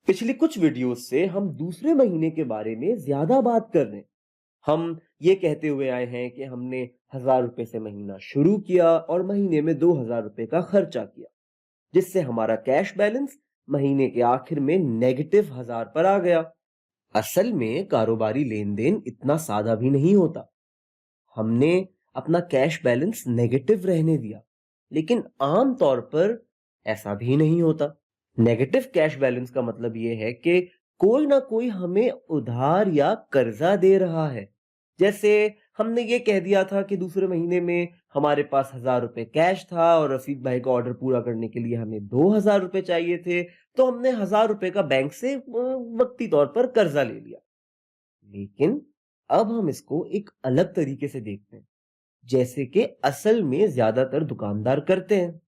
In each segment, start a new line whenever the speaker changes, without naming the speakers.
पिछली कुछ वीडियोस से हम दूसरे महीने के बारे में ज्यादा बात कर रहे हैं। हम ये कहते हुए आए हैं कि हमने 1,000 रुपए से महीना शुरू किया और महीने में 2,000 रुपए का खर्चा किया, जिससे हमारा कैश बैलेंस महीने के आखिर में नेगेटिव 1,000 पर आ गया। असल में कारोबारी लेन देन इतना सादा भी नहीं होता। हमने अपना कैश बैलेंस नेगेटिव रहने दिया, लेकिन आम तौर पर ऐसा भी नहीं होता। नेगेटिव कैश बैलेंस का मतलब यह है कि कोई ना कोई हमें उधार या कर्जा दे रहा है। जैसे हमने ये कह दिया था कि दूसरे महीने में हमारे पास 1,000 रुपए कैश था और रफीक भाई का ऑर्डर पूरा करने के लिए हमें 2,000 रुपए चाहिए थे, तो हमने 1,000 रुपए का बैंक से वक्ती तौर पर कर्जा ले लिया। लेकिन अब हम इसको एक अलग तरीके से देखते हैं, जैसे कि असल में ज्यादातर दुकानदार करते हैं।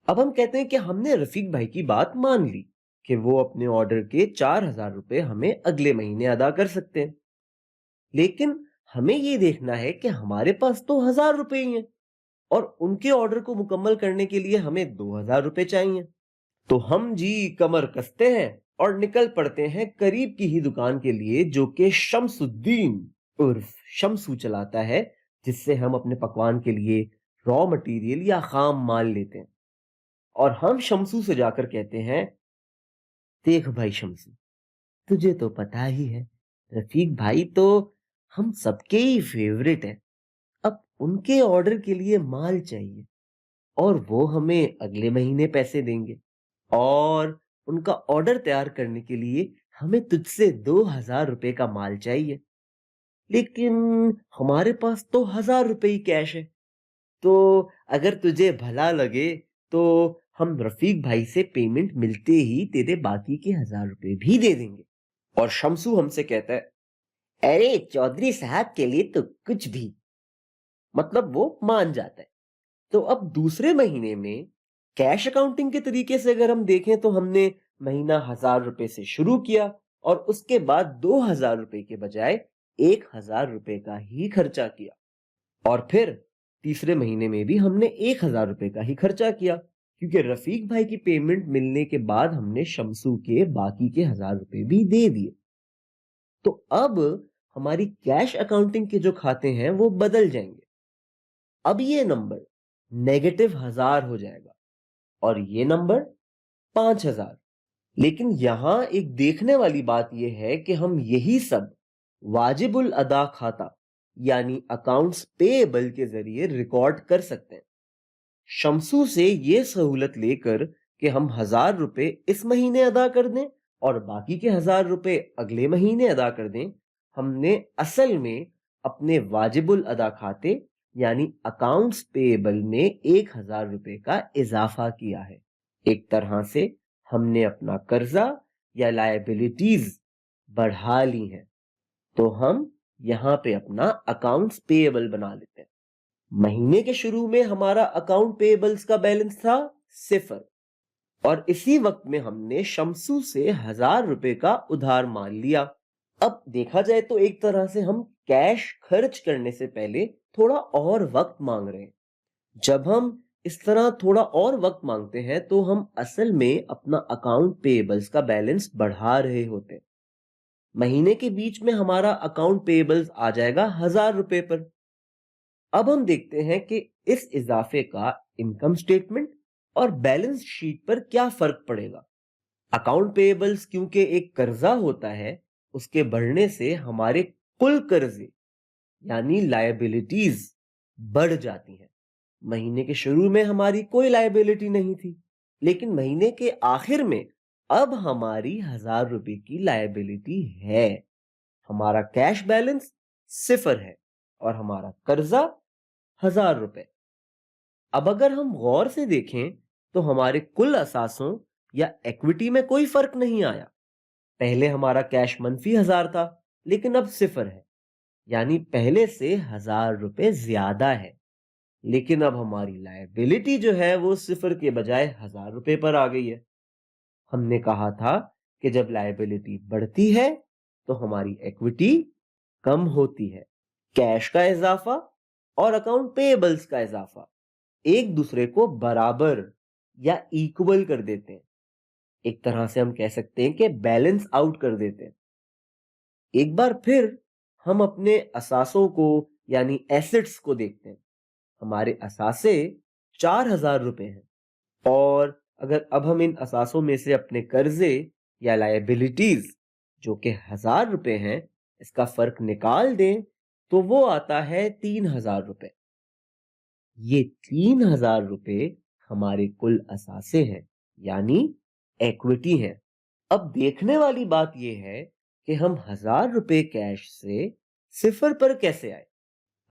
अब हम कहते हैं कि हमने रफीक भाई की बात मान ली कि वो अपने ऑर्डर के 4,000 रुपए हमें अगले महीने अदा कर सकते हैं। लेकिन हमें ये देखना है कि हमारे पास तो 1,000 रुपए ही हैं और उनके ऑर्डर को मुकम्मल करने के लिए हमें 2,000 रुपए चाहिए। तो हम जी कमर कसते हैं और निकल पड़ते हैं करीब की ही दुकान के लिए, जो कि शम्सुद्दीन उर्फ शम्सू चलाता है, जिससे हम अपने पकवान के लिए रॉ मटेरियल या खाम माल लेते हैं। और हम शम्सू से जाकर कहते हैं, देख भाई शम्सू, तुझे तो पता ही है, रफीक भाई तो हम सबके ही फेवरेट हैं। अब उनके ऑर्डर के लिए माल चाहिए और वो हमें अगले महीने पैसे देंगे, और उनका ऑर्डर तैयार करने के लिए हमें तुझसे 2,000 रुपए का माल चाहिए। लेकिन हमारे पास तो 1,000 रुपए ही कैश है। तो अगर तुझे भला लगे तो हम रफीक भाई से पेमेंट मिलते ही तेरे बाकी के 1,000 रुपए भी दे देंगे। और शमसू हमसे कहता है, अरे चौधरी साहब के लिए तो कुछ भी। मतलब वो मान जाता है। तो अब दूसरे महीने में कैश अकाउंटिंग के तरीके से अगर हम देखें तो हमने महीना 1,000 रुपए से शुरू किया और उसके बाद 2,000 रुपए के बजाय 1,000 रुपए का ही खर्चा किया। और फिर तीसरे महीने में भी हमने 1,000 रुपए का ही खर्चा किया, क्योंकि रफीक भाई की पेमेंट मिलने के बाद हमने शमसू के बाकी के 1,000 रुपए भी दे दिए। तो अब हमारी कैश अकाउंटिंग के जो खाते हैं वो बदल जाएंगे। अब ये नंबर नेगेटिव 1,000 हो जाएगा और ये नंबर 5,000। लेकिन यहां एक देखने वाली बात यह है कि हम यही सब वाजिबुल अदा खाता यानी अकाउंट्स पेएबल के जरिए रिकॉर्ड कर सकते हैं। शमसू से ये सहूलत लेकर कि हम 1,000 रुपए इस महीने अदा कर दें और बाकी के 1,000 रुपए अगले महीने अदा कर दें, हमने असल में अपने वाजिबुल अदा खाते यानी अकाउंट्स पेएबल में 1,000 रुपए का इजाफा किया है। एक तरह से हमने अपना कर्जा या लायबिलिटीज बढ़ा ली हैं। तो हम यहां पे अपना अकाउंट्स पेएबल बना लेते हैं। महीने के शुरू में हमारा अकाउंट पेएबल्स का बैलेंस था 0, और इसी वक्त में हमने शमसू से 1,000 रुपए का उधार मान लिया। अब देखा जाए तो एक तरह से हम कैश खर्च करने से पहले थोड़ा और वक्त मांग रहे हैं। जब हम इस तरह थोड़ा और वक्त मांगते हैं तो हम असल में अपना अकाउंट पेएबल्स का बैलेंस बढ़ा रहे होते हैं। महीने के बीच में हमारा अकाउंट पेएबल्स आ जाएगा 1,000 रुपए पर। अब हम देखते हैं कि इस इजाफे का इनकम स्टेटमेंट और बैलेंस शीट पर क्या फर्क पड़ेगा। अकाउंट पेएबल्स क्योंकि एक कर्जा होता है, उसके बढ़ने से हमारे कुल कर्जे यानी लायबिलिटीज बढ़ जाती हैं। महीने के शुरू में हमारी कोई लायबिलिटी नहीं थी, लेकिन महीने के आखिर में अब हमारी 1,000 रुपए की लायबिलिटी है। हमारा कैश बैलेंस 0 है और हमारा कर्जा 1,000 रुपए। अब अगर हम गौर से देखें तो हमारे कुल असासों या इक्विटी में कोई फर्क नहीं आया। पहले हमारा कैश मनफी 1,000 था, लेकिन अब 0 है, यानी पहले से 1,000 रुपए ज्यादा है। लेकिन अब हमारी लायबिलिटी जो है वो 0 के बजाय 1,000 रुपए पर आ गई है। हमने कहा था कि जब लायबिलिटी बढ़ती है तो हमारी इक्विटी कम होती है। कैश का इजाफा और अकाउंट पेएबल्स का इजाफा एक दूसरे को बराबर या इक्वल कर देते हैं। एक तरह से हम कह सकते हैं कि बैलेंस आउट कर देते हैं। एक बार फिर हम अपने असासों को यानी एसेट्स को देखते हैं। हमारे असासे 4,000 रुपए हैं और अगर अब हम इन असासों में से अपने कर्जे या लायबिलिटीज जो कि 1,000 रुपए हैं, इसका फर्क निकाल दें तो वो आता है 3,000 रुपए। ये 3,000 रुपए हमारे कुल असासे हैं, यानी इक्विटी है। अब देखने वाली बात यह है कि हम 1,000 रुपए कैश से सिफर पर कैसे आए।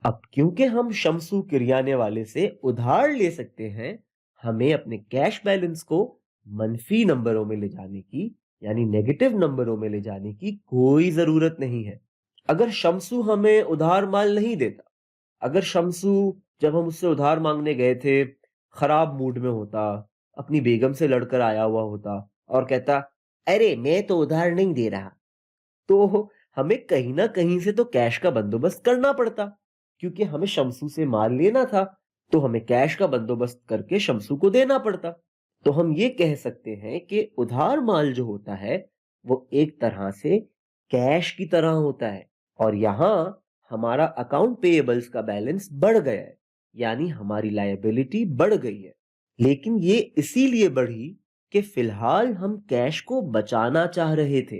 अब क्योंकि हम शमसू किरियाने वाले से उधार ले सकते हैं, हमें अपने कैश बैलेंस को मनफी नंबरों में ले जाने की यानी नेगेटिव नंबरों में ले जाने की कोई जरूरत नहीं है। अगर शमसू हमें उधार माल नहीं देता, अगर शमसू जब हम उससे उधार मांगने गए थे खराब मूड में होता, अपनी बेगम से लड़कर आया हुआ होता और कहता, अरे मैं तो उधार नहीं दे रहा, तो हमें कहीं ना कहीं से तो कैश का बंदोबस्त करना पड़ता। क्योंकि हमें शमसू से माल लेना था, तो हमें कैश का बंदोबस्त करके शमसू को देना पड़ता। तो हम ये कह सकते हैं कि उधार माल जो होता है वो एक तरह से कैश की तरह होता है और यहां हमारा अकाउंट पेएबल्स का बैलेंस बढ़ गया है, यानी हमारी लायबिलिटी बढ़ गई है। लेकिन ये इसीलिए बढ़ी कि फिलहाल हम कैश को बचाना चाह रहे थे।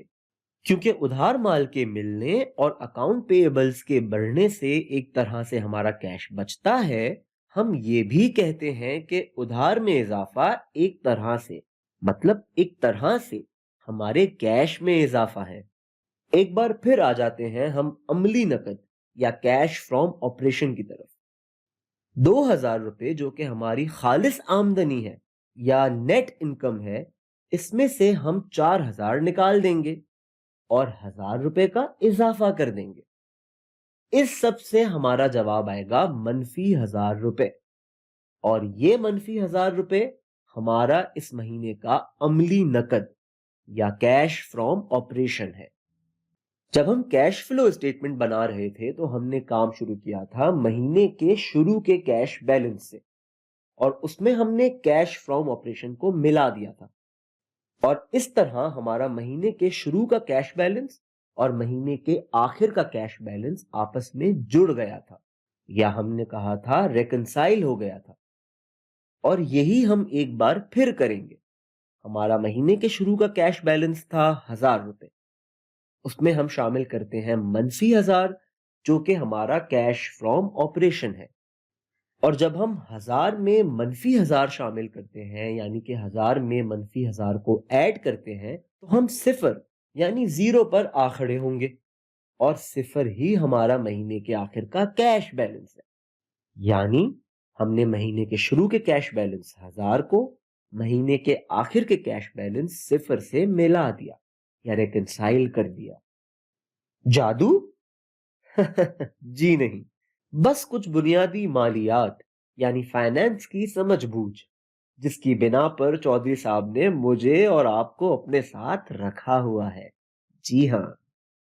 क्योंकि उधार माल के मिलने और अकाउंट पेएबल्स के बढ़ने से एक तरह से हमारा कैश बचता है, हम ये भी कहते हैं कि उधार में इजाफा एक तरह से मतलब एक तरह से हमारे कैश में इजाफा है। एक बार फिर आ जाते हैं हम अमली नकद या कैश फ्रॉम ऑपरेशन की तरफ। 2,000 रुपए जो कि हमारी खालिस आमदनी है या नेट इनकम है, इसमें से हम 4,000 निकाल देंगे और 1,000 रुपए का इजाफा कर देंगे। इस सब से हमारा जवाब आएगा मनफी 1,000 रुपए और ये मनफी 1,000 रुपए हमारा इस महीने का अमली नकद या कैश फ्रॉम ऑपरेशन है। जब हम कैश फ्लो स्टेटमेंट बना रहे थे तो हमने काम शुरू किया था महीने के शुरू के कैश बैलेंस से और उसमें हमने कैश फ्रॉम ऑपरेशन को मिला दिया था और इस तरह हमारा महीने के शुरू का कैश बैलेंस और महीने के आखिर का कैश बैलेंस आपस में जुड़ गया था या हमने कहा था रेकंसाइल हो गया था। और यही हम एक बार फिर करेंगे। हमारा महीने के शुरू का कैश बैलेंस था 1,000 रुपए। उसमें हम शामिल करते हैं मनफी 1,000 जो कि हमारा कैश फ्रॉम ऑपरेशन है। और जब हम 1,000 में मनफी 1,000 शामिल करते हैं यानी कि 1,000 में मनफी 1,000 को ऐड करते हैं तो हम सिफर यानी जीरो पर आ खड़े होंगे और सिफर ही हमारा महीने के आखिर का कैश बैलेंस है। यानी हमने महीने के शुरू के कैश बैलेंस 1,000 को महीने के आखिर के कैश बैलेंस सिफर से मिला दिया या रेकंसाइल कर दिया। जादू? जी नहीं, बस कुछ बुनियादी मालियात यानी फाइनेंस की समझबूझ, जिसकी बिना पर चौधरी साहब ने मुझे और आपको अपने साथ रखा हुआ है। जी हाँ।